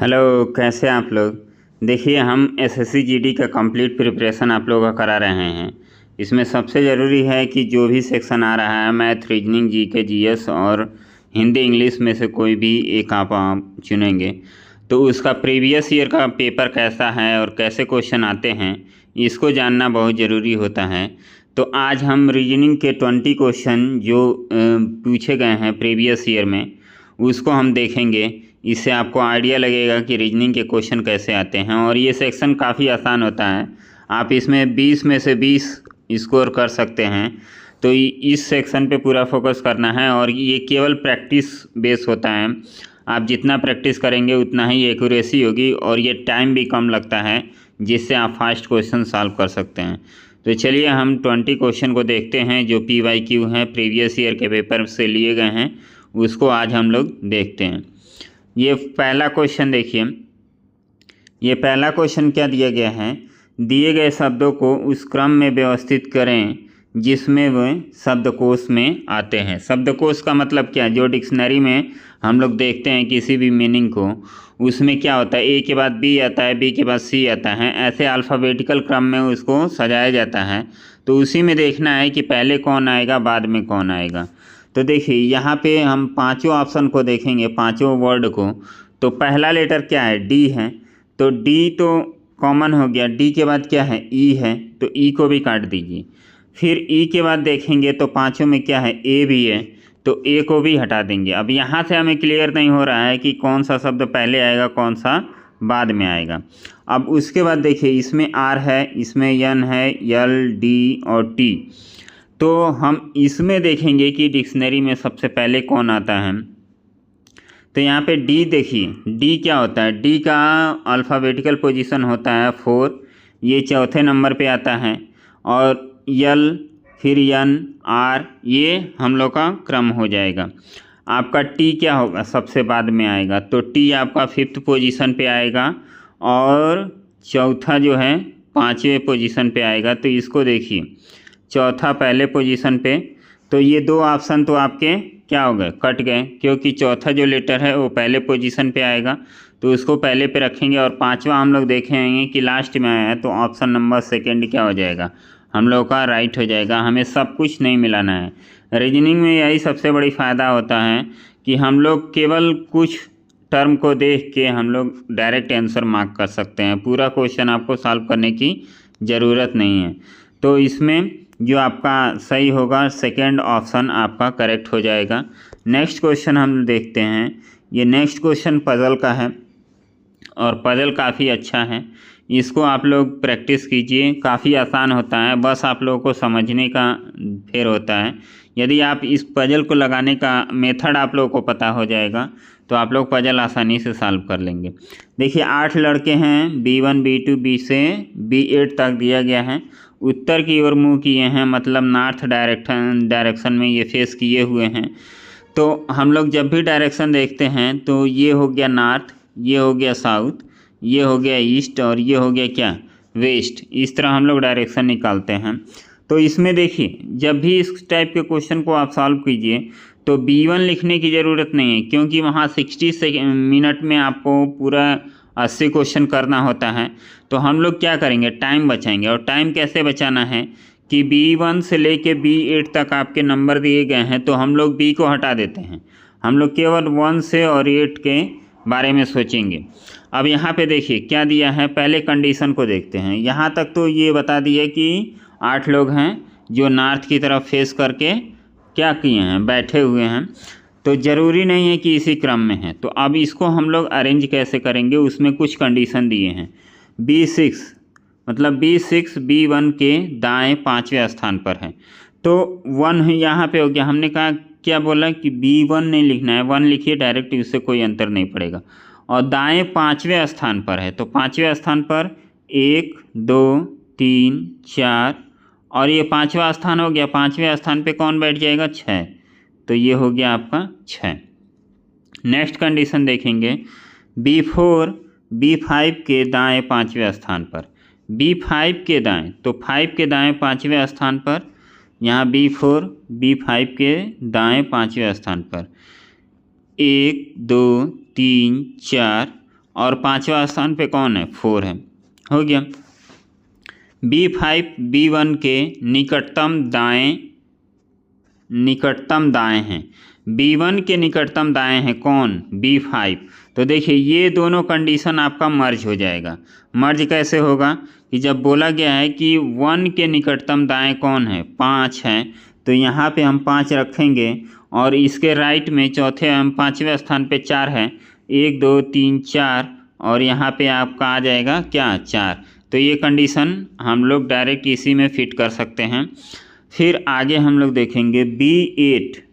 Hello, कैसे हैं आप लोग। देखिए, हम एसएससी जीडी का कंप्लीट प्रिपरेशन आप लोगों का करा रहे हैं। इसमें सबसे ज़रूरी है कि जो भी सेक्शन आ रहा है, मैथ, रीजनिंग, जीके, जीएस और हिंदी इंग्लिश में से कोई भी एक आप चुनेंगे, तो उसका प्रीवियस ईयर का पेपर कैसा है और कैसे क्वेश्चन आते हैं, इसको जानना बहुत ज़रूरी होता है। तो आज हम रीजनिंग के 20 क्वेश्चन जो पूछे गए हैं प्रीवियस ईयर में, उसको हम देखेंगे। इससे आपको आइडिया लगेगा कि रीजनिंग के क्वेश्चन कैसे आते हैं। और ये सेक्शन काफ़ी आसान होता है, आप इसमें 20 में से 20 स्कोर कर सकते हैं। तो इस सेक्शन पे पूरा फोकस करना है और ये केवल प्रैक्टिस बेस होता है। आप जितना प्रैक्टिस करेंगे उतना ही एक्यूरेसी होगी और ये टाइम भी कम लगता है, जिससे आप फास्ट क्वेश्चन सॉल्व कर सकते हैं। तो चलिए हम 20 क्वेश्चन को देखते हैं जो PYQ हैं, प्रीवियस ईयर के पेपर से लिए गए हैं, उसको आज हम लोग देखते हैं। ये पहला क्वेश्चन देखिए, ये पहला क्वेश्चन क्या दिया गया है। दिए गए शब्दों को उस क्रम में व्यवस्थित करें जिसमें वे शब्दकोश में आते हैं। शब्दकोश का मतलब क्या है, जो डिक्शनरी में हम लोग देखते हैं किसी भी मीनिंग को, उसमें क्या होता है, ए के बाद बी आता है, बी के बाद सी आता है, ऐसे अल्फ़ाबेटिकल क्रम में उसको सजाया जाता है। तो उसी में देखना है कि पहले कौन आएगा, बाद में कौन आएगा। तो देखिए यहाँ पे हम पांचों ऑप्शन को देखेंगे, पांचों वर्ड को। तो पहला लेटर क्या है, डी है। तो डी तो कॉमन हो गया। डी के बाद क्या है, ई है, तो ई को भी काट दीजिए। फिर ई के बाद देखेंगे तो पांचों में क्या है, ए भी है, तो ए को भी हटा देंगे। अब यहाँ से हमें क्लियर नहीं हो रहा है कि कौन सा शब्द पहले आएगा, कौन सा बाद में आएगा। अब उसके बाद देखिए, इसमें आर है, इसमें एन है, एल, डी और टी। तो हम इसमें देखेंगे कि डिक्शनरी में सबसे पहले कौन आता है। तो यहाँ पे डी देखिए, डी क्या होता है, डी का अल्फ़ाबेटिकल पोजीशन होता है 4, ये चौथे नंबर पे आता है। और यल, फिर एन, आर, ये हम लोग का क्रम हो जाएगा। आपका टी क्या होगा, सबसे बाद में आएगा, तो टी आपका 5th पोजीशन पे आएगा और चौथा जो है 5वें पोजीशन पे आएगा। तो इसको देखिए, चौथा पहले पोजीशन पे, तो ये दो ऑप्शन तो आपके क्या हो गए, कट गए, क्योंकि चौथा जो लेटर है वो पहले पोजीशन पे आएगा, तो उसको पहले पे रखेंगे। और पांचवा हम लोग देखेंगे कि लास्ट में आया है, तो ऑप्शन नंबर सेकंड क्या हो जाएगा, हम लोग का राइट हो जाएगा। हमें सब कुछ नहीं मिलाना है। रीजनिंग में यही सबसे बड़ी फ़ायदा होता है कि हम लोग केवल कुछ टर्म को देख के हम लोग डायरेक्ट आंसर मार्क कर सकते हैं। पूरा क्वेश्चन आपको सॉल्व करने की ज़रूरत नहीं है। तो इसमें जो आपका सही होगा, सेकंड ऑप्शन आपका करेक्ट हो जाएगा। नेक्स्ट क्वेश्चन हम देखते हैं। ये नेक्स्ट क्वेश्चन पजल का है और पजल काफ़ी अच्छा है, इसको आप लोग प्रैक्टिस कीजिए। काफ़ी आसान होता है, बस आप लोगों को समझने का फेर होता है। यदि आप इस पजल को लगाने का मेथड आप लोगों को पता हो जाएगा तो आप लोग पजल आसानी से सॉल्व कर लेंगे। देखिए 8 लड़के हैं, B1 B2 B से B8 तक दिया गया है। उत्तर की ओर मुँह किए हैं, मतलब नॉर्थ डायरेक्शन में ये फेस किए हुए हैं। तो हम लोग जब भी डायरेक्शन देखते हैं तो ये हो गया नॉर्थ, ये हो गया साउथ, ये हो गया ईस्ट और ये हो गया क्या, वेस्ट। इस तरह हम लोग डायरेक्शन निकालते हैं। तो इसमें देखिए, जब भी इस टाइप के क्वेश्चन को आप सॉल्व कीजिए तो B1 लिखने की ज़रूरत नहीं है, क्योंकि वहाँ 60 मिनट में आपको पूरा 80 क्वेश्चन करना होता है। तो हम लोग क्या करेंगे, टाइम बचाएंगे। और टाइम कैसे बचाना है कि B1 से लेके B8 तक आपके नंबर दिए गए हैं, तो हम लोग B को हटा देते हैं। हम लोग केवल 1 से और 8 के बारे में सोचेंगे। अब यहाँ पे देखिए क्या दिया है, पहले कंडीशन को देखते हैं। यहाँ तक तो ये बता दिया कि 8 लोग हैं जो नॉर्थ की तरफ फेस करके क्या किए हैं, बैठे हुए हैं। तो ज़रूरी नहीं है कि इसी क्रम में है। तो अब इसको हम लोग अरेंज कैसे करेंगे, उसमें कुछ कंडीशन दिए हैं। B6 मतलब B6 B1 के दाएं 5वें स्थान पर है। तो 1 यहाँ पे हो गया। हमने कहा क्या बोला कि B1 नहीं लिखना है, 1 लिखिए डायरेक्ट, उससे कोई अंतर नहीं पड़ेगा। और दाएं 5वें स्थान पर है, तो 5वें स्थान पर 1 2 3 4 और ये 5वां स्थान हो गया। 5वें स्थान पे कौन बैठ जाएगा, 6, तो ये हो गया आपका 6। नेक्स्ट कंडीशन देखेंगे, B4 B5 के दाएं 5वें स्थान पर, B5 के दाएं, तो 5 के दाएं 5वें स्थान पर, यहाँ B4 B5 के दाएं 5वें स्थान पर 1 2 3 4 और 5वां स्थान पे कौन है, 4 है। हो गया। B5 B1 के निकटतम दाएं हैं। B1 के निकटतम दाएं हैं कौन, B5। तो देखिए ये दोनों कंडीशन आपका मर्ज हो जाएगा। मर्ज कैसे होगा कि जब बोला गया है कि 1 के निकटतम दाएं कौन है, 5 है, तो यहाँ पे हम 5 रखेंगे और इसके राइट में चौथे हम 5वें स्थान पे 4 है, 1 2 3 4, और यहाँ पे आपका आ जाएगा क्या, 4। तो ये कंडीशन हम लोग डायरेक्ट इसी में फिट कर सकते हैं। फिर आगे हम लोग देखेंगे B8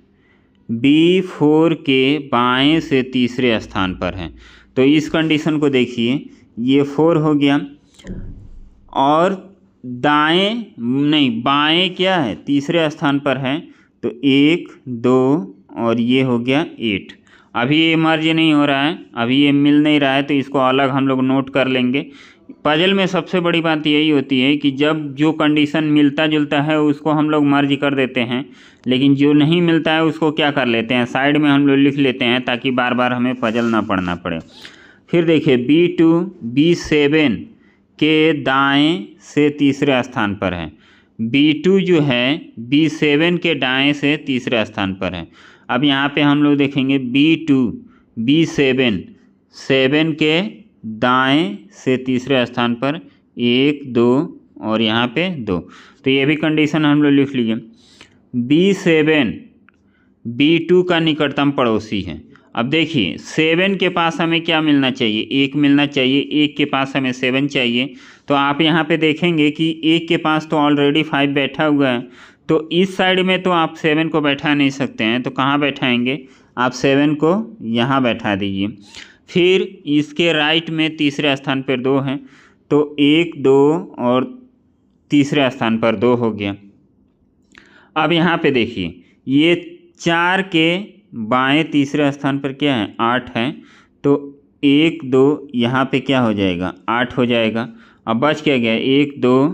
B4 के बाएं से तीसरे स्थान पर है। तो इस कंडीशन को देखिए, ये 4 हो गया और बाएं क्या है, तीसरे स्थान पर है, तो 1 2 और ये हो गया 8। अभी ये मर्ज नहीं हो रहा है, अभी ये मिल नहीं रहा है, तो इसको अलग हम लोग नोट कर लेंगे। पजल में सबसे बड़ी बात यही होती है कि जब जो कंडीशन मिलता जुलता है उसको हम लोग मर्ज कर देते हैं, लेकिन जो नहीं मिलता है उसको क्या कर लेते हैं, साइड में हम लोग लिख लेते हैं, ताकि बार बार हमें पजल ना पढ़ना पड़े। फिर देखिए B2 B7 के दाएं से तीसरे स्थान पर है। B2 जो है B7 के दाएं से तीसरे स्थान पर है। अब यहाँ पे हम लोग देखेंगे B2 B7 7 के दाएं से तीसरे स्थान पर 1 2 और यहाँ पे 2। तो ये भी कंडीशन हम लोग लिख लिए। B7 B2 का निकटतम पड़ोसी है। अब देखिए 7 के पास हमें क्या मिलना चाहिए, 1 मिलना चाहिए, 1 के पास हमें 7 चाहिए। तो आप यहाँ पे देखेंगे कि 1 के पास तो ऑलरेडी 5 बैठा हुआ है, तो इस साइड में तो आप 7 को बैठा नहीं सकते हैं, तो कहाँ बैठाएंगे आप, 7 को यहाँ बैठा दीजिए। फिर इसके राइट में तीसरे स्थान पर 2 है, तो 1 2 और तीसरे स्थान पर 2 हो गया। अब यहाँ पे देखिए ये 4 के बाएं तीसरे स्थान पर क्या है, 8 है, तो 1 2 यहाँ पे क्या हो जाएगा, 8 हो जाएगा। अब बच क्या गया, 1 2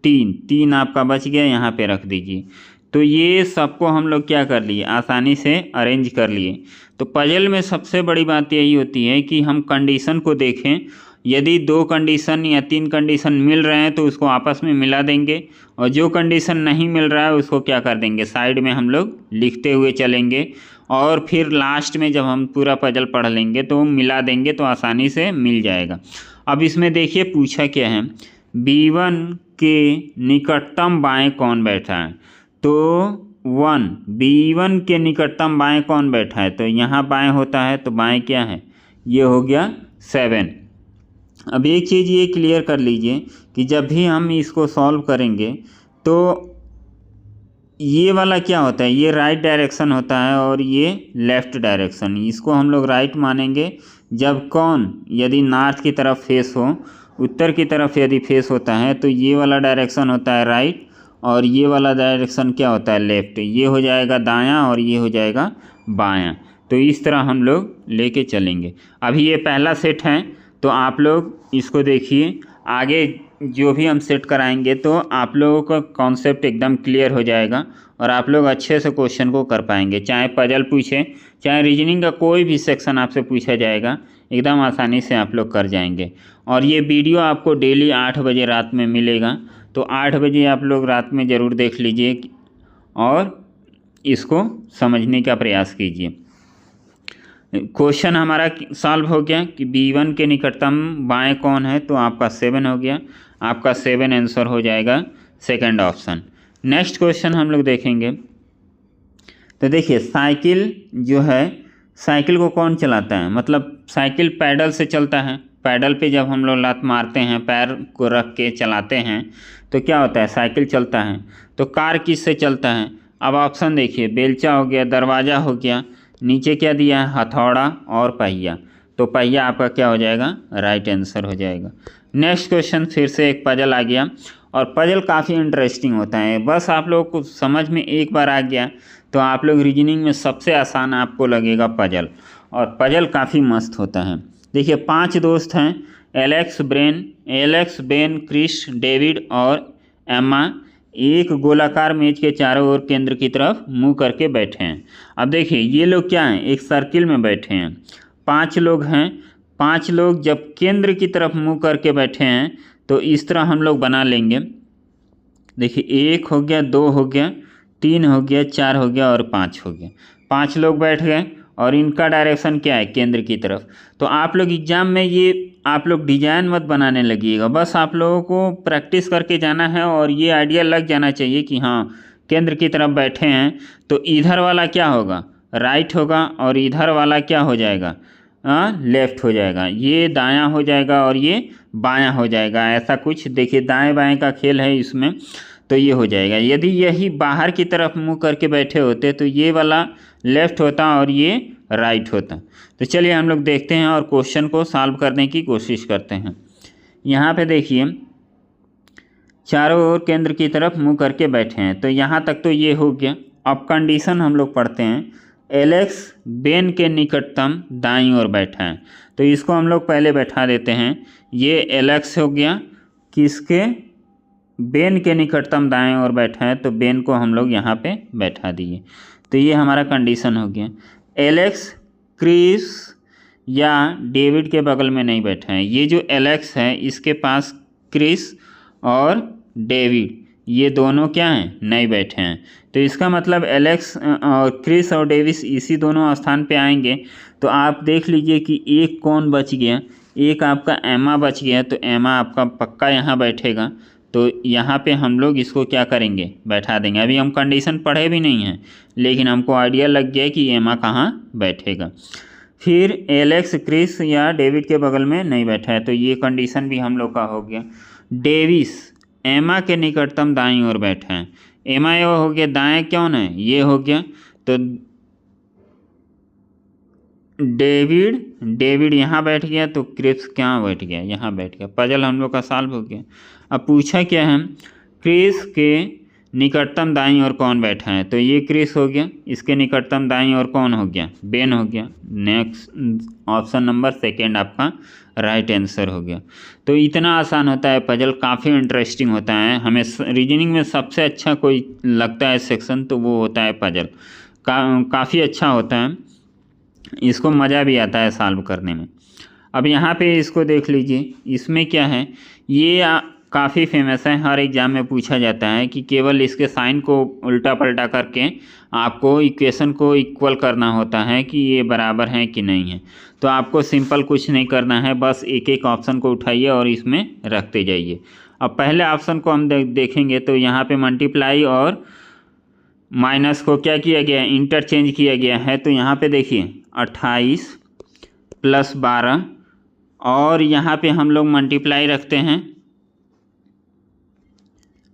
3 आपका बच गया, यहाँ पे रख दीजिए। तो ये सबको हम लोग क्या कर लिए, आसानी से अरेंज कर लिए। तो पजल में सबसे बड़ी बात यही होती है कि हम कंडीशन को देखें, यदि 2 कंडीशन या 3 कंडीशन मिल रहे हैं तो उसको आपस में मिला देंगे, और जो कंडीशन नहीं मिल रहा है उसको क्या कर देंगे, साइड में हम लोग लिखते हुए चलेंगे, और फिर लास्ट में जब हम पूरा पजल पढ़ लेंगे तो मिला देंगे, तो आसानी से मिल जाएगा। अब इसमें देखिए पूछा क्या है, B1 के निकटतम बाएं कौन बैठा है, तो 1 B1 के निकटतम बाएं कौन बैठा है, तो यहाँ बाएं होता है, तो बाएं क्या है, ये हो गया 7। अब एक चीज़ ये क्लियर कर लीजिए कि जब भी हम इसको सॉल्व करेंगे तो ये वाला क्या होता है, ये राइट डायरेक्शन होता है और ये लेफ़्ट डायरेक्शन। इसको हम लोग राइट मानेंगे जब कौन, यदि नॉर्थ की तरफ फेस हो, उत्तर की तरफ यदि फेस होता है तो ये वाला डायरेक्शन होता है राइट, और ये वाला डायरेक्शन क्या होता है, लेफ़्ट। ये हो जाएगा दायां और ये हो जाएगा बायां। तो इस तरह हम लोग लेके चलेंगे। अभी ये पहला सेट है, तो आप लोग इसको देखिए, आगे जो भी हम सेट कराएंगे तो आप लोगों का कॉन्सेप्ट एकदम क्लियर हो जाएगा और आप लोग अच्छे से क्वेश्चन को कर पाएंगे। चाहे पजल पूछे, चाहे रीजनिंग का कोई भी सेक्शन आपसे पूछा जाएगा, एकदम आसानी से आप लोग कर जाएंगे। और ये वीडियो आपको डेली 8 बजे रात में मिलेगा, तो 8 बजे आप लोग रात में ज़रूर देख लीजिए और इसको समझने का प्रयास कीजिए। क्वेश्चन हमारा सॉल्व हो गया कि B1 के निकटतम बाएं कौन है, तो आपका 7 हो गया। आपका 7 आंसर हो जाएगा सेकंड ऑप्शन। नेक्स्ट क्वेश्चन हम लोग देखेंगे। तो देखिए साइकिल जो है, साइकिल को कौन चलाता है, मतलब साइकिल पैडल से चलता है। पैडल पे जब हम लोग लात मारते हैं, पैर को रख के चलाते हैं, तो क्या होता है, साइकिल चलता है। तो कार किस से चलता है, अब ऑप्शन देखिए, बेलचा हो गया, दरवाज़ा हो गया, नीचे क्या दिया है, हथौड़ा और पहिया। तो पहिया आपका क्या हो जाएगा, राइट आंसर हो जाएगा। नेक्स्ट क्वेश्चन फिर से एक पजल आ गया, और पजल काफ़ी इंटरेस्टिंग होता है। बस आप लोगों को समझ में एक बार आ गया तो आप लोग रीजनिंग में सबसे आसान आपको लगेगा पजल, और पजल काफ़ी मस्त होता है। देखिए 5 दोस्त हैं, एलेक्स, बेन, क्रिस, डेविड और एम्मा, एक गोलाकार मेज के चारों ओर केंद्र की तरफ मुंह करके बैठे हैं। अब देखिए ये लोग क्या हैं, एक सर्किल में बैठे हैं। 5 लोग हैं, 5 लोग जब केंद्र की तरफ मुँह करके बैठे हैं तो इस तरह हम लोग बना लेंगे। देखिए 1 हो गया, 2 हो गया, 3 हो गया, 4 हो गया और 5 हो गया। 5 लोग बैठ गए और इनका डायरेक्शन क्या है, केंद्र की तरफ। तो आप लोग एग्जाम में ये आप लोग डिजाइन मत बनाने लगिएगा, बस आप लोगों को प्रैक्टिस करके जाना है और ये आइडिया लग जाना चाहिए कि हाँ केंद्र की तरफ बैठे हैं तो इधर वाला क्या होगा, राइट होगा और इधर वाला क्या हो जाएगा, लेफ्ट हो जाएगा। ये दायां हो जाएगा और ये बायां हो जाएगा, ऐसा कुछ। देखिए दाएं बाएं का खेल है इसमें, तो ये हो जाएगा। यदि यही बाहर की तरफ मुंह करके बैठे होते तो ये वाला लेफ्ट होता और ये राइट होता। तो चलिए हम लोग देखते हैं और क्वेश्चन को सॉल्व करने की कोशिश करते हैं। यहाँ पे देखिए चारों ओर केंद्र की तरफ मुंह करके बैठे हैं, तो यहाँ तक तो ये हो गया। अब कंडीशन हम लोग पढ़ते हैं। एलेक्स बेन के निकटतम दाईं ओर बैठा है, तो इसको हम लोग पहले बैठा देते हैं। ये एलेक्स हो गया, किसके, बेन के निकटतम दाएं ओर बैठा है, तो बेन को हम लोग यहाँ पे बैठा दिए। तो ये हमारा कंडीशन हो गया। एलेक्स क्रिस या डेविड के बगल में नहीं बैठा है। ये जो एलेक्स है इसके पास क्रिस और डेविड ये दोनों क्या हैं, नहीं बैठे हैं। तो इसका मतलब एलेक्स और क्रिस और डेविस इसी दोनों स्थान पे आएंगे। तो आप देख लीजिए कि एक कौन बच गया, एक आपका एमा बच गया, तो एमा आपका पक्का यहाँ बैठेगा। तो यहाँ पे हम लोग इसको क्या करेंगे, बैठा देंगे। अभी हम कंडीशन पढ़े भी नहीं हैं लेकिन हमको आइडिया लग गया कि एमा कहाँ बैठेगा। फिर एलेक्स क्रिस या डेविड के बगल में नहीं बैठा है, तो ये कंडीशन भी हम लोग का हो गया। डेविस एमा के निकटतम दाईं ओर बैठा है। एमा ये हो गया, दाएं कौन है, ये हो गया। तो डेविड यहाँ बैठ गया, तो क्रिस क्या बैठ गया, यहाँ बैठ गया। पजल हम लोग का सॉल्व हो गया। अब पूछा क्या है, क्रिस के निकटतम दाईं ओर कौन बैठा है, तो ये क्रिस हो गया। इसके निकटतम दाईं ओर कौन हो गया, बेन हो गया। नेक्स्ट ऑप्शन नंबर सेकेंड आपका राइट आंसर हो गया। तो इतना आसान होता है पजल, काफ़ी इंटरेस्टिंग होता है। हमें रीजनिंग में सबसे अच्छा कोई लगता है सेक्शन तो वो होता है पजल। काफ़ी अच्छा होता है, इसको मज़ा भी आता है सॉल्व करने में। अब यहाँ पे इसको देख लीजिए, इसमें क्या है, ये काफ़ी फेमस है, हर एग्जाम में पूछा जाता है कि केवल इसके साइन को उल्टा पलटा करके आपको इक्वेशन को इक्वल करना होता है कि ये बराबर है कि नहीं है। तो आपको सिंपल कुछ नहीं करना है, बस एक एक ऑप्शन को उठाइए और इसमें रखते जाइए। अब पहले ऑप्शन को हम देखेंगे तो यहाँ पे मल्टीप्लाई और माइनस को क्या किया गया है, इंटरचेंज किया गया है। तो यहाँ पे देखिए 28 + 12 और यहाँ पे हम लोग मल्टीप्लाई रखते हैं,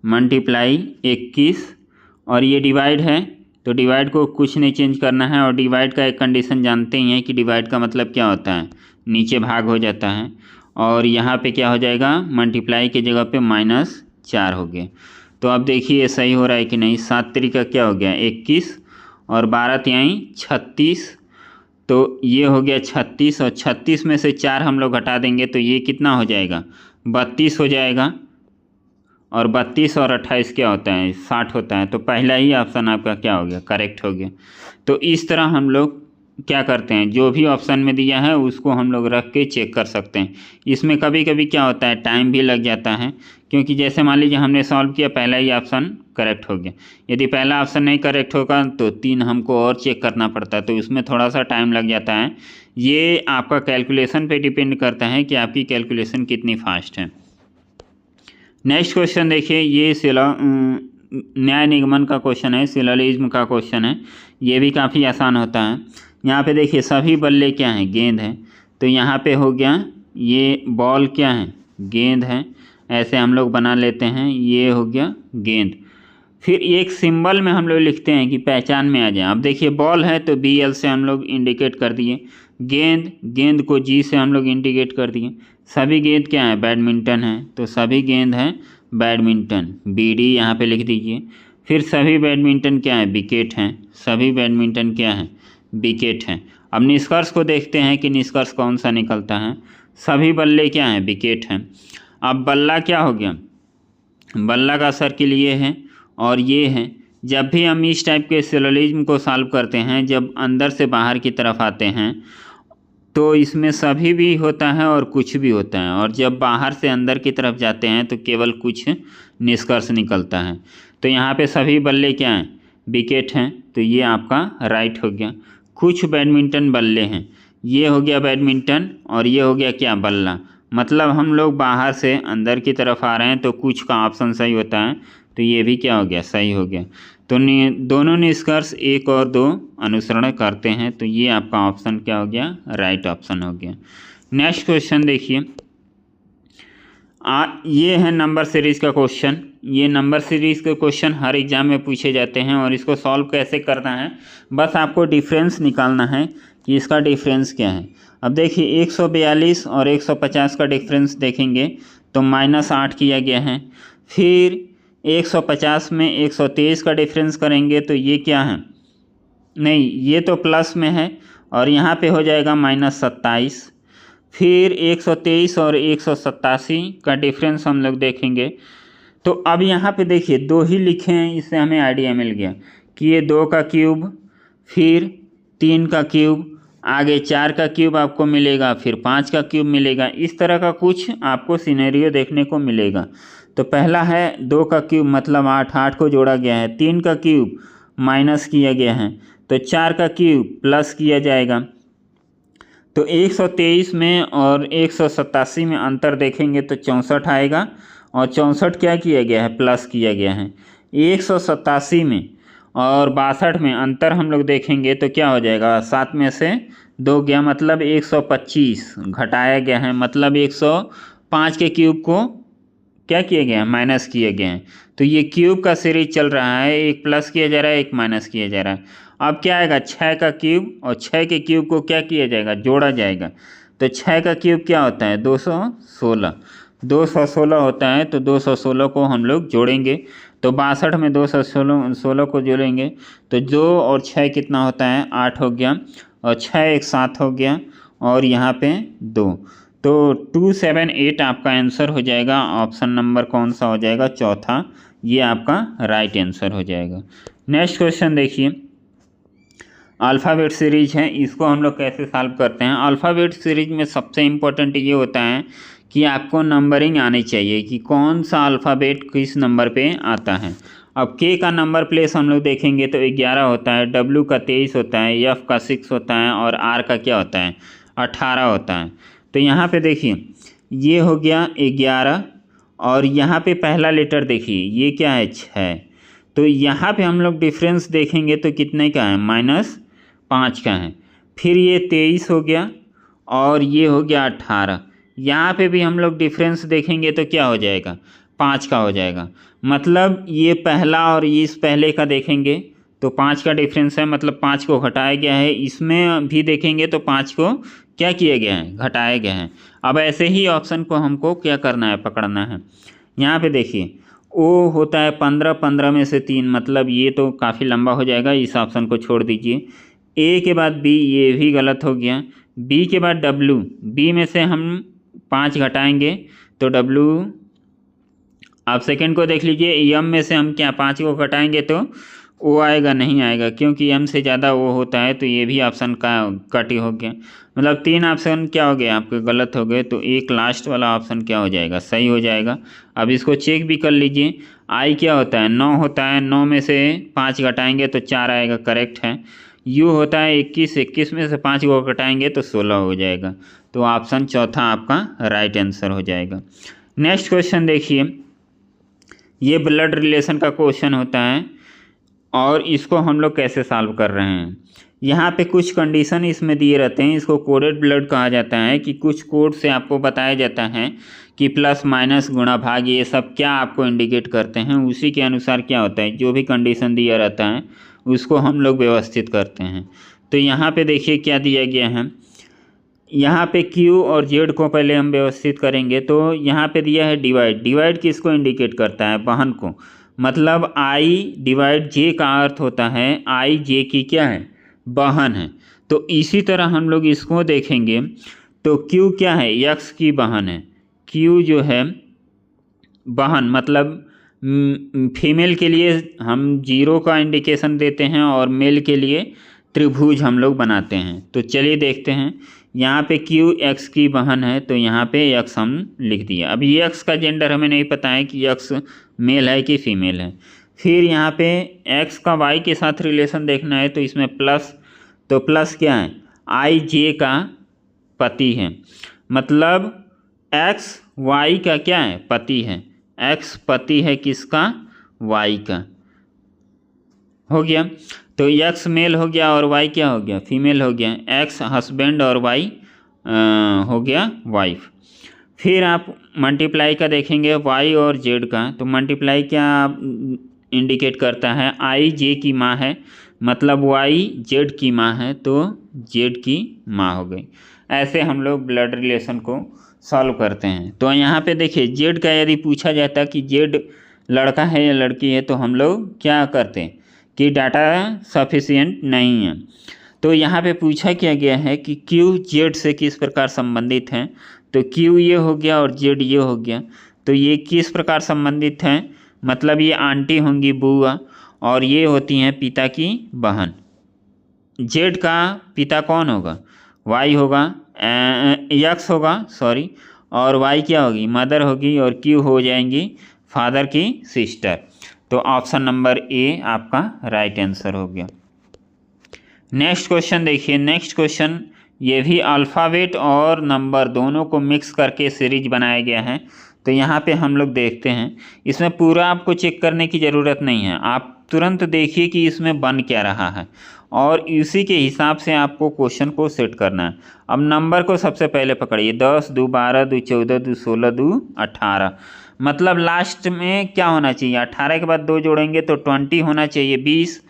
मल्टीप्लाई 21 और ये डिवाइड है, तो डिवाइड को कुछ नहीं चेंज करना है। और डिवाइड का एक कंडीशन जानते ही हैं कि डिवाइड का मतलब क्या होता है, नीचे भाग हो जाता है। और यहाँ पे क्या हो जाएगा, मल्टीप्लाई की जगह पे -4 हो गया। तो अब देखिए ये सही हो रहा है कि नहीं। 7 तरीका क्या हो गया 21 और 12 तिहाई 36, तो ये हो गया 36 और 36 में से 4 हम लोग घटा देंगे तो ये कितना हो जाएगा, 32 हो जाएगा। और 32 और 28 क्या होता है, 60 होता है। तो पहला ही ऑप्शन आपका क्या हो गया, करेक्ट हो गया। तो इस तरह हम लोग क्या करते हैं, जो भी ऑप्शन में दिया है उसको हम लोग रख के चेक कर सकते हैं। इसमें कभी कभी क्या होता है, टाइम भी लग जाता है, क्योंकि जैसे मान लीजिए हमने सॉल्व किया, पहला ही ऑप्शन करेक्ट हो गया। यदि पहला ऑप्शन नहीं करेक्ट होगा तो 3 हमको और चेक करना पड़ता है, तो उसमें थोड़ा सा टाइम लग जाता है। ये आपका कैलकुलेशन पे डिपेंड करता है कि आपकी कैलकुलेशन कितनी फास्ट है। नेक्स्ट क्वेश्चन देखिए, ये न्याय निगमन का क्वेश्चन है, सिलोजिज्म का क्वेश्चन है। ये भी काफ़ी आसान होता है। यहाँ पे देखिए सभी बल्ले क्या हैं, गेंद है। तो यहाँ पे हो गया, ये बॉल क्या है, गेंद है। ऐसे हम लोग बना लेते हैं, ये हो गया गेंद। फिर एक सिंबल में हम लोग लिखते हैं कि पहचान में आ जाए। अब देखिए बॉल है तो BL से हम लोग इंडिकेट कर दिए, गेंद को G से हम लोग इंडिकेट कर दिए। सभी गेंद क्या है, बैडमिंटन है, तो सभी गेंद है बैडमिंटन, BD यहाँ पे लिख दीजिए। फिर सभी बैडमिंटन क्या है, विकेट हैं, सभी बैडमिंटन क्या है, विकेट हैं। अब निष्कर्ष को देखते हैं कि निष्कर्ष कौन सा निकलता है। सभी बल्ले क्या हैं, विकेट हैं। अब बल्ला क्या हो गया, बल्ला का सर्किल ये है और ये है। जब भी हम इस टाइप के सिलोजिज्म को सॉल्व करते हैं, जब अंदर से बाहर की तरफ आते हैं तो इसमें सभी भी होता है और कुछ भी होता है, और जब बाहर से अंदर की तरफ जाते हैं तो केवल कुछ निष्कर्ष निकलता है। तो यहाँ पे सभी बल्ले क्या हैं, विकेट हैं, तो ये आपका राइट हो गया। कुछ बैडमिंटन बल्ले हैं, ये हो गया बैडमिंटन और ये हो गया क्या, बल्ला। मतलब हम लोग बाहर से अंदर की तरफ आ रहे हैं, तो कुछ का ऑप्शन सही होता है, तो ये भी क्या हो गया, सही हो गया। तो दोनों निष्कर्ष 1 और 2 अनुसरण करते हैं, तो ये आपका ऑप्शन क्या हो गया, राइट ऑप्शन हो गया। नेक्स्ट क्वेश्चन देखिए, ये है नंबर सीरीज़ का क्वेश्चन। ये नंबर सीरीज़ के क्वेश्चन हर एग्जाम में पूछे जाते हैं, और इसको सॉल्व कैसे करना है, बस आपको डिफरेंस निकालना है कि इसका डिफरेंस क्या है। अब देखिए 142 और 150 का डिफरेंस देखेंगे तो -8 किया गया है। फिर 150 में 123 का डिफरेंस करेंगे तो ये क्या है, नहीं ये तो प्लस में है और यहाँ पे हो जाएगा -27। फिर 123 और 187 का डिफरेंस हम लोग देखेंगे, तो अब यहाँ पे देखिए 2 ही लिखे हैं, इससे हमें आइडिया मिल गया कि ये 2 का क्यूब, फिर 3 का क्यूब, आगे 4 का क्यूब आपको मिलेगा, फिर 5 का क्यूब मिलेगा। इस तरह का कुछ आपको सिनेरियो देखने को मिलेगा। तो पहला है 2 का क्यूब मतलब 8 को जोड़ा गया है, 3 का क्यूब माइनस किया गया है, तो 4 का क्यूब प्लस किया जाएगा। तो 123 में और 187 में अंतर देखेंगे तो 64 आएगा, और 64 क्या किया गया है, प्लस किया गया है। 187 में और 62 में अंतर हम लोग देखेंगे तो क्या हो जाएगा, 7 में से 2 गया मतलब 125 घटाया गया है, मतलब 105 के क्यूब को क्या किया गया है, माइनस किया गया है। तो ये क्यूब का सीरीज चल रहा है, एक प्लस किया जा रहा है, एक माइनस किया जा रहा है। अब क्या आएगा, 6 का क्यूब, और 6 के क्यूब को क्या किया जाएगा, जोड़ा जाएगा। तो 6 का क्यूब क्या होता है, 216 होता है। तो 216 को हम लोग जोड़ेंगे, तो 62 में 216 को जोड़ेंगे तो 2 और 6 कितना होता है, 8 हो गया, और 6 एक 7 हो गया, और यहाँ पे 2, तो 278 आपका आंसर हो जाएगा। ऑप्शन नंबर कौन सा हो जाएगा, चौथा, ये आपका राइट आंसर हो जाएगा। नेक्स्ट क्वेश्चन देखिए, अल्फ़ाबेट सीरीज है, इसको हम लोग कैसे सॉल्व करते हैं। अल्फ़ाबेट सीरीज में सबसे इम्पोर्टेंट ये होता है कि आपको नंबरिंग आनी चाहिए कि कौन सा अल्फ़ाबेट किस नंबर पे आता है। अब के का नंबर प्लेस हम लोग देखेंगे तो 11 होता है, डब्ल्यू का 23 होता है, एफ का 6 होता है, और आर का क्या होता है, 18 होता है। तो यहाँ पे देखिए ये हो गया 11, और यहाँ पे पहला लेटर देखिए ये क्या है, 6। तो यहाँ पे हम लोग डिफरेंस देखेंगे तो कितने का है, -5 का है। फिर ये 23 हो गया, और ये हो गया 18। यहाँ पे भी हम लोग डिफरेंस देखेंगे तो क्या हो जाएगा, 5 का हो जाएगा। मतलब ये पहला और इस पहले का देखेंगे तो 5 का डिफरेंस है, मतलब 5 को घटाया गया है। इसमें भी देखेंगे तो 5 को क्या किया गया है, घटाया गया है। अब ऐसे ही ऑप्शन को हमको क्या करना है, पकड़ना है। यहाँ पे देखिए ओ होता है 15, 15 में से 3, मतलब ये तो काफ़ी लंबा हो जाएगा, इस ऑप्शन को छोड़ दीजिए। ए के बाद बी, ये भी गलत हो गया। बी के बाद डब्लू, बी में से हम 5 घटाएंगे तो डब्लू, आप सेकंड को देख लीजिए, एम में से हम क्या 5 को घटाएंगे तो ओ आएगा, नहीं आएगा, क्योंकि एम से ज़्यादा ओ होता है। तो ये भी ऑप्शन का कट ही हो गया, मतलब 3 ऑप्शन क्या हो गए आपके, गलत हो गए। तो एक लास्ट वाला ऑप्शन क्या हो जाएगा, सही हो जाएगा। अब इसको चेक भी कर लीजिए, आई क्या होता है, 9 होता है, 9 में से 5 घटाएंगे तो 4 आएगा, करेक्ट है। यू होता है 21, 21 में से 5 को घटाएंगे तो 16 हो जाएगा। तो ऑप्शन चौथा आपका राइट आंसर हो जाएगा। नेक्स्ट क्वेश्चन देखिए, ये ब्लड रिलेशन का क्वेश्चन होता है, और इसको हम लोग कैसे सॉल्व कर रहे हैं। यहाँ पे कुछ कंडीशन इसमें दिए रहते हैं, इसको कोडेड ब्लड कहा जाता है, कि कुछ कोड से आपको बताया जाता है कि प्लस माइनस गुणा भाग ये सब क्या आपको इंडिकेट करते हैं, उसी के अनुसार क्या होता है, जो भी कंडीशन दिया रहता है उसको हम लोग व्यवस्थित करते हैं। तो यहाँ पे देखिए क्या दिया गया है, यहाँ पे Q और Z को पहले हम व्यवस्थित करेंगे। तो यहाँ पे दिया है डिवाइड, डिवाइड किसको इंडिकेट करता है, बहन को, मतलब I डिवाइड J का अर्थ होता है I J की क्या है, बहन है। तो इसी तरह हम लोग इसको देखेंगे तो Q क्या है, X की बहन है। Q जो है बहन, मतलब फीमेल के लिए हम 0 का इंडिकेशन देते हैं और मेल के लिए त्रिभुज हम लोग बनाते हैं। तो चलिए देखते हैं, यहाँ पे क्यू एक्स की बहन है तो यहाँ पे एक्स हम लिख दिया। अब ये एक्स का जेंडर हमें नहीं पता है कि एक्स मेल है कि फीमेल है। फिर यहाँ पे एक्स का वाई के साथ रिलेशन देखना है तो इसमें प्लस, तो प्लस क्या है, आई जे का पति है, मतलब एक्स वाई का क्या है, पति है। एक्स पति है किसका, वाई का, हो गया। तो एक्स मेल हो गया और वाई क्या हो गया, फीमेल हो गया। एक्स हस्बैंड और वाई हो गया वाइफ। फिर आप मल्टीप्लाई का देखेंगे वाई और जेड का, तो मल्टीप्लाई क्या इंडिकेट करता है, आई जे की माँ है, मतलब वाई जेड की माँ है तो जेड की माँ हो गई। ऐसे हम लोग ब्लड रिलेशन को सॉल्व करते हैं। तो यहाँ पे देखिए जेड का यदि पूछा जाता कि जेड लड़का है या लड़की है तो हम लोग क्या करते हैं कि डाटा सफिशिएंट नहीं है। तो यहाँ पे पूछा क्या गया है कि क्यू जेड से किस प्रकार संबंधित हैं, तो क्यू ये हो गया और जेड ये हो गया। तो ये किस प्रकार संबंधित हैं, मतलब ये आंटी होंगी, बुआ, और ये होती हैं पिता की बहन। जेड का पिता कौन होगा, वाई होगा, एक्स होगा सॉरी, और वाई क्या होगी, मदर होगी, और क्यू हो जाएंगी फादर की सिस्टर। तो ऑप्शन नंबर ए आपका राइट आंसर हो गया। नेक्स्ट क्वेश्चन देखिए, नेक्स्ट क्वेश्चन ये भी अल्फ़ाबेट और नंबर दोनों को मिक्स करके सीरीज बनाया गया है। तो यहाँ पे हम लोग देखते हैं, इसमें पूरा आपको चेक करने की ज़रूरत नहीं है, आप तुरंत देखिए कि इसमें बन क्या रहा है और इसी के हिसाब से आपको क्वेश्चन को सेट करना है। अब नंबर को सबसे पहले पकड़िए, 10 2 12 2 14 2 16 2 18, मतलब लास्ट में क्या होना चाहिए, 18 के बाद 2 जोड़ेंगे तो 20 होना चाहिए, 20।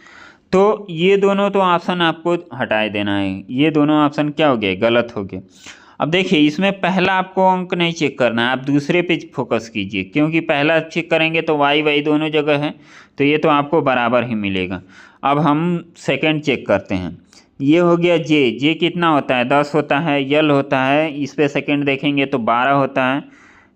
तो ये दोनों तो ऑप्शन आपको हटाए देना है, ये दोनों ऑप्शन क्या हो गए, गलत हो गए। अब देखिए इसमें पहला आपको अंक नहीं चेक करना है, आप दूसरे पे फोकस कीजिए, क्योंकि पहला चेक करेंगे तो वाई वाई दोनों जगह है तो ये तो आपको बराबर ही मिलेगा। अब हम सेकंड चेक करते हैं, ये हो गया जे, जे कितना होता है, 10 होता है, यल होता है, इस पर सेकेंड देखेंगे तो 12 होता है,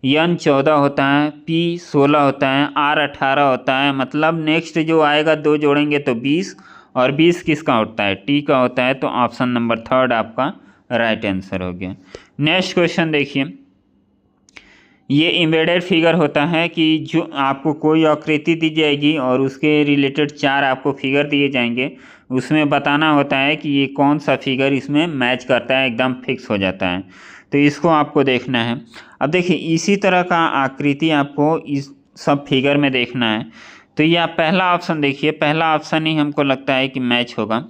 यन 14 होता है, पी 16 होता है, आर 18 होता है, मतलब नेक्स्ट जो आएगा 2 जोड़ेंगे तो 20, और 20 किसका होता है, टी का होता है। तो ऑप्शन नंबर थर्ड आपका राइट आंसर हो गया। नेक्स्ट क्वेश्चन देखिए, ये एम्बेडेड फिगर होता है कि जो आपको कोई आकृति दी जाएगी और उसके रिलेटेड 4 आपको फिगर दिए जाएंगे, उसमें बताना होता है कि ये कौन सा फिगर इसमें मैच करता है, एकदम फिक्स हो जाता है, तो इसको आपको देखना है। अब देखिए इसी तरह का आकृति आपको इस सब फिगर में देखना है। तो ये आप पहला ऑप्शन देखिए, पहला ऑप्शन ही हमको लगता है कि मैच होगा,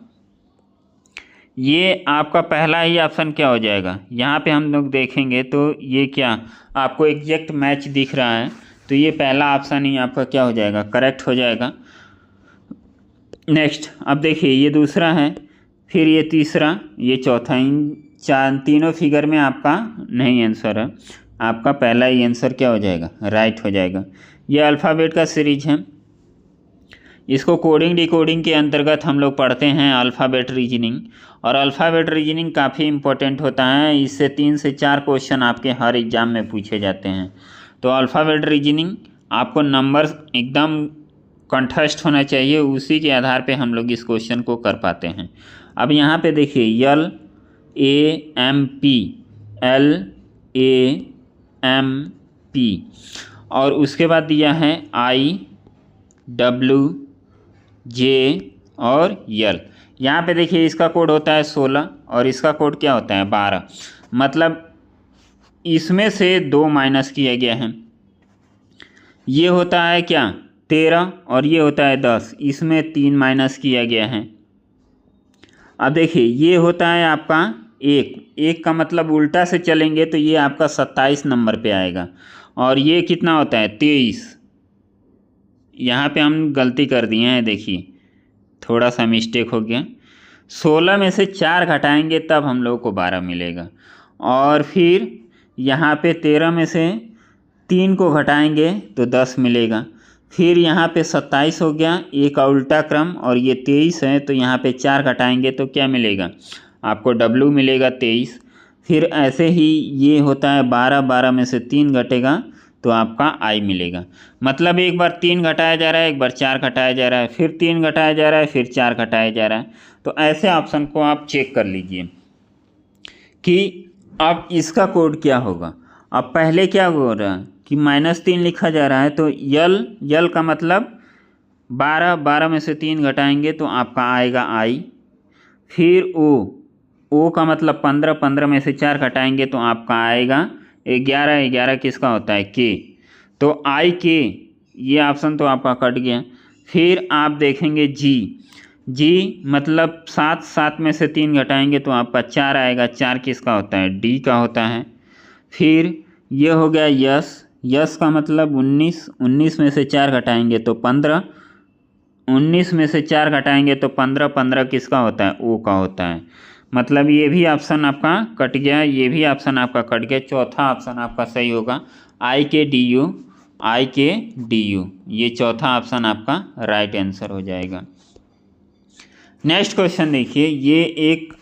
ये आपका पहला ही ऑप्शन क्या हो जाएगा, यहाँ पे हम लोग देखेंगे तो ये क्या आपको एग्जैक्ट मैच दिख रहा है, तो ये पहला ऑप्शन ही आपका क्या हो जाएगा, करेक्ट हो जाएगा। नेक्स्ट अब देखिए ये दूसरा है, फिर ये तीसरा, ये चौथा, इन तीनों फिगर में आपका नहीं आंसर है, आपका पहला ही आंसर क्या हो जाएगा, राइट हो जाएगा। ये अल्फ़ाबेट का सीरीज है, इसको कोडिंग डिकोडिंग के अंतर्गत हम लोग पढ़ते हैं अल्फ़ाबेट रीजनिंग, और अल्फ़ाबेट रीजनिंग काफ़ी इंपॉर्टेंट होता है, इससे 3 से 4 क्वेश्चन आपके हर एग्ज़ाम में पूछे जाते हैं। तो अल्फ़ाबेट रीजनिंग आपको नंबर एकदम कंठस्थ होना चाहिए, उसी के आधार पे हम लोग इस क्वेश्चन को कर पाते हैं। अब यहाँ पे देखिए L A M P, L A M P, और उसके बाद दिया है आई डब्ल्यू जे और यल। यहाँ पे देखिए इसका कोड होता है 16 और इसका कोड क्या होता है 12, मतलब इसमें से 2 माइनस किया गया है। ये होता है क्या 13 और ये होता है 10, इसमें 3 माइनस किया गया है। अब देखिए ये होता है आपका 1 का मतलब उल्टा से चलेंगे तो ये आपका 27 नंबर पे आएगा, और ये कितना होता है 23। यहाँ पे हम गलती कर दिए हैं, देखिए थोड़ा सा मिस्टेक हो गया, 16 में से 4 घटाएंगे तब हम लोग को 12 मिलेगा, और फिर यहाँ पे 13 में से 3 को घटाएंगे तो 10 मिलेगा, फिर यहाँ पे 27 हो गया, एक का उल्टा क्रम, और ये 23 है तो यहाँ पे 4 घटाएंगे तो क्या मिलेगा आपको W मिलेगा 23। फिर ऐसे ही ये होता है 12, 12 में से 3 घटेगा तो आपका I मिलेगा, मतलब एक बार 3 घटाया जा रहा है, एक बार 4 घटाया जा रहा है, फिर 3 घटाया जा रहा है, फिर 4 घटाया जा रहा है। तो ऐसे ऑप्शन को आप चेक कर लीजिए कि अब इसका कोड क्या होगा। अब पहले क्या हो रहा है कि -3 लिखा जा रहा है, तो यल का मतलब 12 में से 3 घटाएंगे तो आपका आएगा आई। फिर ओ का मतलब 15 में से 4 घटाएंगे तो आपका आएगा 11 किसका होता है के। तो आई के ये ऑप्शन तो आपका कट गया। फिर आप देखेंगे जी मतलब 7 में से 3 घटाएंगे तो आपका 4 आएगा। 4 किसका होता है, डी का होता है। फिर ये हो गया यस का मतलब 19 में से 4 घटाएंगे तो 15। 19 में से 4 घटाएंगे तो 15 किसका होता है, ओ का होता है। मतलब ये भी ऑप्शन आपका कट गया, ये भी ऑप्शन आपका कट गया। चौथा ऑप्शन आपका सही होगा आई के डी यू, ये चौथा ऑप्शन आपका राइट आंसर हो जाएगा। नेक्स्ट क्वेश्चन देखिए, ये एक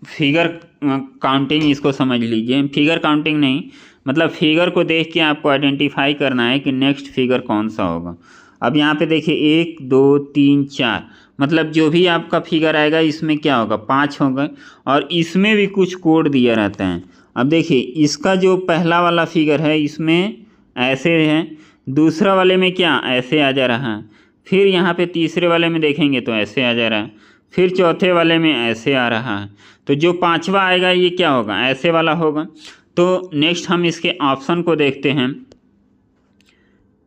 फिगर काउंटिंग, इसको समझ लीजिए। फिगर काउंटिंग नहीं, मतलब फिगर को देख के आपको आइडेंटिफाई करना है कि नेक्स्ट फिगर कौन सा होगा। अब यहाँ पे देखिए 1 2 3 4, मतलब जो भी आपका फिगर आएगा इसमें क्या होगा, 5 होगा। और इसमें भी कुछ कोड दिया रहता है। अब देखिए इसका जो पहला वाला फिगर है इसमें ऐसे है, दूसरा वाले में क्या ऐसे आ जा रहा है, फिर यहाँ पे तीसरे वाले में देखेंगे तो ऐसे आ जा रहा है, फिर चौथे वाले में ऐसे आ रहा है। तो जो पांचवा आएगा ये क्या होगा, ऐसे वाला होगा। तो नेक्स्ट हम इसके ऑप्शन को देखते हैं।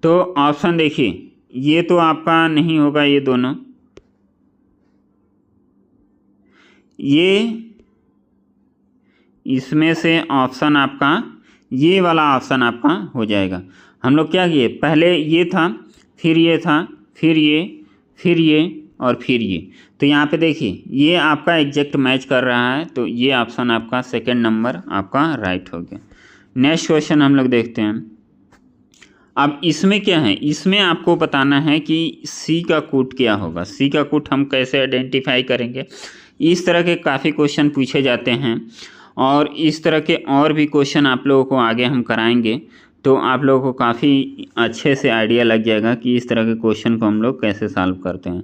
तो ऑप्शन देखिए, ये तो आपका नहीं होगा, ये दोनों, ये इसमें से ऑप्शन आपका ये वाला ऑप्शन आपका हो जाएगा। हम लोग क्या किए, पहले ये था, फिर ये था, फिर ये और फिर ये। तो यहाँ पे देखिए ये आपका एग्जैक्ट मैच कर रहा है, तो ये ऑप्शन आपका सेकंड नंबर आपका राइट हो गया। नेक्स्ट क्वेश्चन हम लोग देखते हैं। अब इसमें क्या है, इसमें आपको बताना है कि सी का कोड क्या होगा। सी का कोड हम कैसे आइडेंटिफाई करेंगे। इस तरह के काफ़ी क्वेश्चन पूछे जाते हैं और इस तरह के और भी क्वेश्चन आप लोगों को आगे हम कराएंगे, तो आप लोगों को काफ़ी अच्छे से आइडिया लग जाएगा कि इस तरह के क्वेश्चन को हम लोग कैसे सॉल्व करते हैं।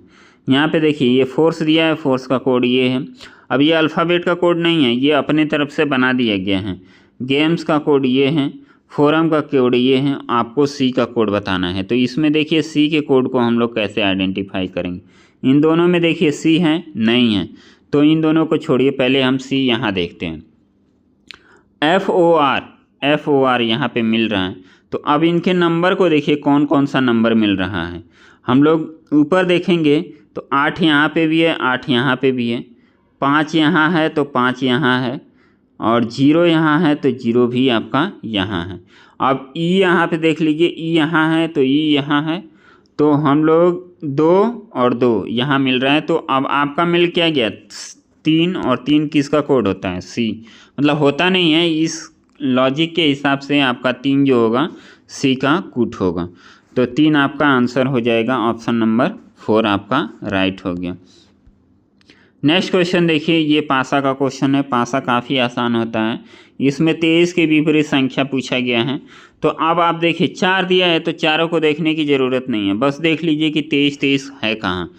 यहाँ पे देखिए ये फोर्स दिया है, फोर्स का कोड ये है। अब ये अल्फ़ाबेट का कोड नहीं है, ये अपने तरफ से बना दिया गया है। गेम्स का कोड ये है, फोरम का कोड ये है, आपको सी का कोड बताना है। तो इसमें देखिए सी के कोड को हम लोग कैसे आइडेंटिफाई करेंगे। इन दोनों में देखिए सी है नहीं है, तो इन दोनों को छोड़िए, पहले हम सी यहाँ देखते हैं। FOR यहाँ पे मिल रहा है। तो अब इनके नंबर को देखिए कौन कौन सा नंबर मिल रहा है। हम लोग ऊपर देखेंगे तो 8 यहाँ पे भी है, 8 यहाँ पे भी है, 5 यहाँ है तो 5 यहाँ है, और 0 यहाँ है तो 0 भी आपका यहाँ है। अब ई यहाँ पे देख लीजिए, ई यहाँ है तो ई यहाँ है, तो हम लोग 2 और 2 यहाँ मिल रहा है। तो अब आपका मिल क्या गया, 3, और 3 किसका कोड होता है, सी। मतलब होता नहीं है, इस लॉजिक के हिसाब से आपका 3 जो होगा सी का कोड होगा। तो 3 आपका आंसर हो जाएगा, ऑप्शन नंबर 4 आपका राइट हो गया। नेक्स्ट क्वेश्चन देखिए, ये पासा का क्वेश्चन है। पासा काफ़ी आसान होता है, इसमें 23 के विपरीत संख्या पूछा गया है। तो अब आप देखिए 4 दिया है तो चारों को देखने की ज़रूरत नहीं है, बस देख लीजिए कि 23 है कहाँ।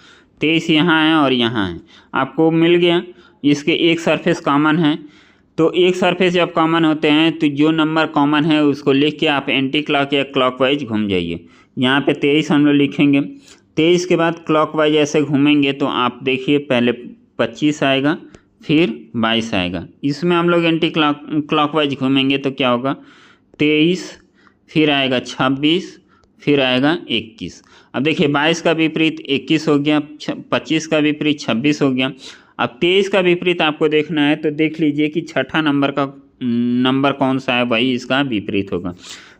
23 यहाँ है और यहाँ है, आपको मिल गया। इसके एक सरफेस कॉमन है, तो एक सरफेस जब कॉमन होते हैं तो जो नंबर कॉमन है उसको लिख के आप एंटी क्लॉक या क्लॉकवाइज घूम जाइए। यहाँ पे 23 हम लोग लिखेंगे, 23 के बाद क्लॉकवाइज ऐसे घूमेंगे तो आप देखिए पहले 25 आएगा, फिर 22 आएगा। इसमें हम लोग एंटी क्लॉकवाइज घूमेंगे तो क्या होगा, 23, फिर आएगा 26, फिर आएगा 21। अब देखिए 22 का विपरीत 21 हो गया, 25 का विपरीत 26 हो गया। अब 23 का विपरीत आपको देखना है, तो देख लीजिए कि छठा नंबर कौन सा है, वही इसका विपरीत होगा।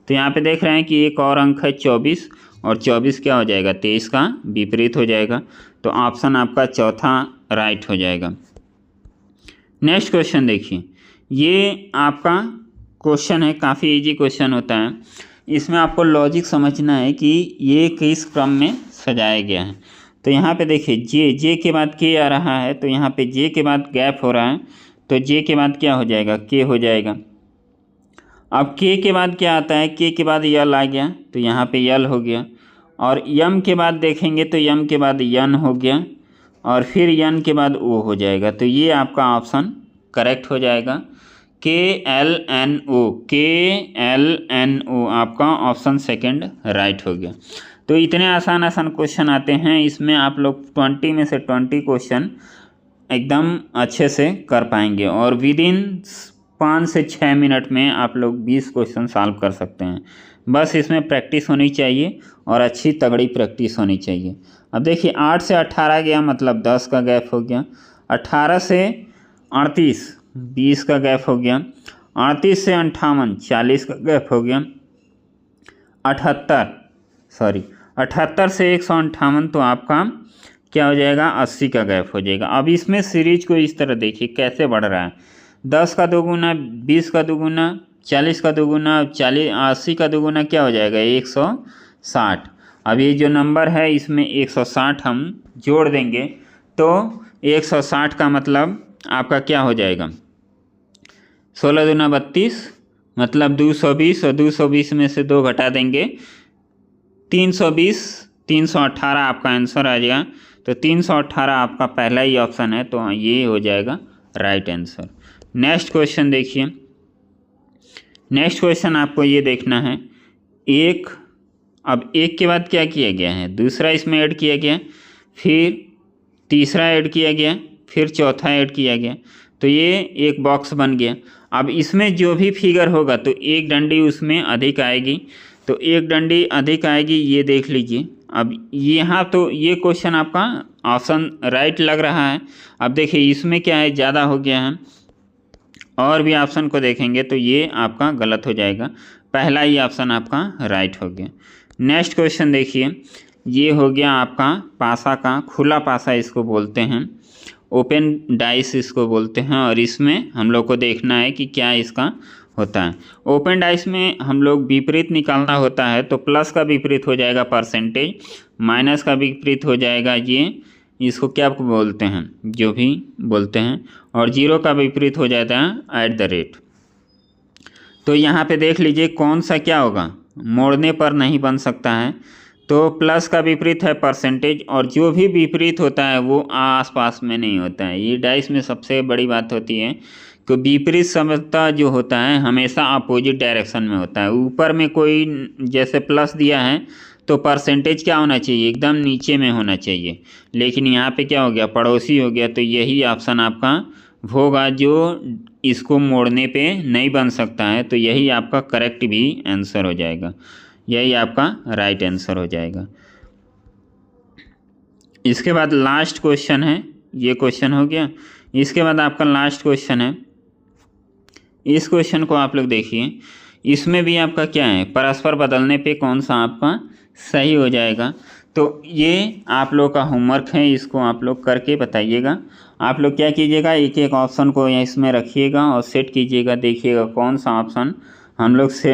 तो यहाँ पे देख रहे हैं कि एक और अंक है 24, और 24 क्या हो जाएगा, 23 का विपरीत हो जाएगा। तो ऑप्शन आपका चौथा राइट हो जाएगा। नेक्स्ट क्वेश्चन देखिए, ये आपका क्वेश्चन है, काफ़ी इजी क्वेश्चन होता है। इसमें आपको लॉजिक समझना है कि ये किस क्रम में सजाया गया है। तो यहाँ पे देखिए जे के बाद के आ रहा है, तो यहाँ पे जे के बाद गैप हो रहा है, तो जे के बाद क्या हो जाएगा, के हो जाएगा। अब के के बाद क्या आता है, के के बाद यल आ गया, तो यहाँ पे यल हो गया। और यम के बाद देखेंगे तो यम के बाद यन हो गया, और फिर यन के बाद ओ हो जाएगा। तो ये आपका ऑप्शन करेक्ट हो जाएगा। KLNO आपका ऑप्शन सेकंड राइट हो गया। तो इतने आसान आसान क्वेश्चन आते हैं, इसमें आप लोग 20 में से 20 क्वेश्चन एकदम अच्छे से कर पाएंगे और विद इन 5 से 6 मिनट में आप लोग 20 क्वेश्चन सॉल्व कर सकते हैं। बस इसमें प्रैक्टिस होनी चाहिए और अच्छी तगड़ी प्रैक्टिस होनी चाहिए। अब देखिए 8 से 18 गया मतलब 10 का गैप हो गया, 18 से 38 20 का गैप हो गया, 38 से 58 40 का गैप हो गया, 78 से 158 तो आपका क्या हो जाएगा 80 का गैप हो जाएगा। अब इसमें सीरीज को इस तरह देखिए कैसे बढ़ रहा है, 10 का दोगुना 20 का दोगुना 40 का दोगुना 80 का दोगुना क्या हो जाएगा 160। अब ये जो नंबर है इसमें 160 हम जोड़ देंगे तो 160 का मतलब आपका क्या हो जाएगा 16 दूना 32 मतलब 220 और 220 में से 2 घटा देंगे 320, 318 आपका आंसर आ जाएगा। तो 318 आपका पहला ही ऑप्शन है, तो ये हो जाएगा राइट आंसर। नेक्स्ट क्वेश्चन देखिए, नेक्स्ट क्वेश्चन आपको ये देखना है एक, अब एक के बाद क्या किया गया है दूसरा इसमें ऐड किया गया, फिर तीसरा ऐड किया गया, फिर चौथा ऐड किया गया, तो ये एक बॉक्स बन गया। अब इसमें जो भी फिगर होगा तो एक डंडी उसमें अधिक आएगी, तो एक डंडी अधिक आएगी ये देख लीजिए। अब यहाँ तो ये क्वेश्चन आपका ऑप्शन राइट लग रहा है। अब देखिए इसमें क्या है ज़्यादा हो गया है, और भी ऑप्शन को देखेंगे तो ये आपका गलत हो जाएगा, पहला ही ऑप्शन आपका राइट हो गया। नेक्स्ट क्वेश्चन देखिए, ये हो गया आपका पासा का, खुला पासा इसको बोलते हैं, ओपन डाइस इसको बोलते हैं, और इसमें हम लोग को देखना है कि क्या इसका होता है। ओपन डाइस में हम लोग विपरीत निकालना होता है, तो प्लस का विपरीत हो जाएगा परसेंटेज, माइनस का विपरीत हो जाएगा ये, इसको क्या बोलते हैं जो भी बोलते हैं, और जीरो का विपरीत हो जाता है एट द रेट। तो यहाँ पे देख लीजिए कौन सा क्या होगा, मोड़ने पर नहीं बन सकता है, तो प्लस का विपरीत है परसेंटेज, और जो भी विपरीत होता है वो आसपास में नहीं होता है। ये डाइस में सबसे बड़ी बात होती है कि विपरीत समता जो होता है हमेशा अपोजिट डायरेक्शन में होता है। ऊपर में कोई जैसे प्लस दिया है तो परसेंटेज क्या होना चाहिए एकदम नीचे में होना चाहिए, लेकिन यहाँ पे क्या हो गया पड़ोसी हो गया, तो यही ऑप्शन आपका होगा जो इसको मोड़ने पे नहीं बन सकता है, तो यही आपका करेक्ट भी आंसर हो जाएगा, यही आपका राइट आंसर हो जाएगा। इसके बाद लास्ट क्वेश्चन है, ये क्वेश्चन हो गया, इसके बाद आपका लास्ट क्वेश्चन है। इस क्वेश्चन को आप लोग देखिए, इसमें भी आपका क्या है परस्पर बदलने पे कौन सा आपका सही हो जाएगा। तो ये आप लोग का होमवर्क है, इसको आप लोग करके बताइएगा। आप लोग क्या कीजिएगा एक एक ऑप्शन को इसमें रखिएगा और सेट कीजिएगा, देखिएगा कौन सा ऑप्शन हम लोग से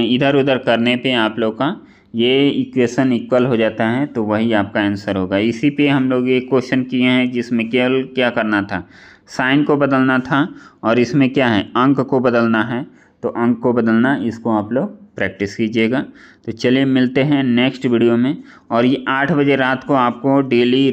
इधर उधर करने पे आप लोग का ये इक्वेशन इक्वल हो जाता है, तो वही आपका आंसर होगा। इसी पे हम लोग एक क्वेश्चन किए हैं जिसमें केवल क्या करना था साइन को बदलना था, और इसमें क्या है अंक को बदलना है, तो अंक को बदलना इसको आप लोग प्रैक्टिस कीजिएगा। तो चलिए मिलते हैं नेक्स्ट वीडियो में, और ये 8 बजे रात को आपको डेली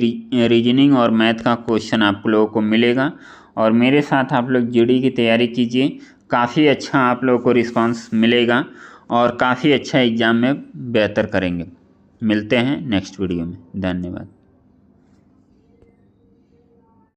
रीजनिंग और मैथ का क्वेश्चन आप लोगों को मिलेगा, और मेरे साथ आप लोग जीडी की तैयारी कीजिए, काफ़ी अच्छा आप लोगों को रिस्पांस मिलेगा और काफ़ी अच्छा एग्ज़ाम में बेहतर करेंगे। मिलते हैं नेक्स्ट वीडियो में, धन्यवाद।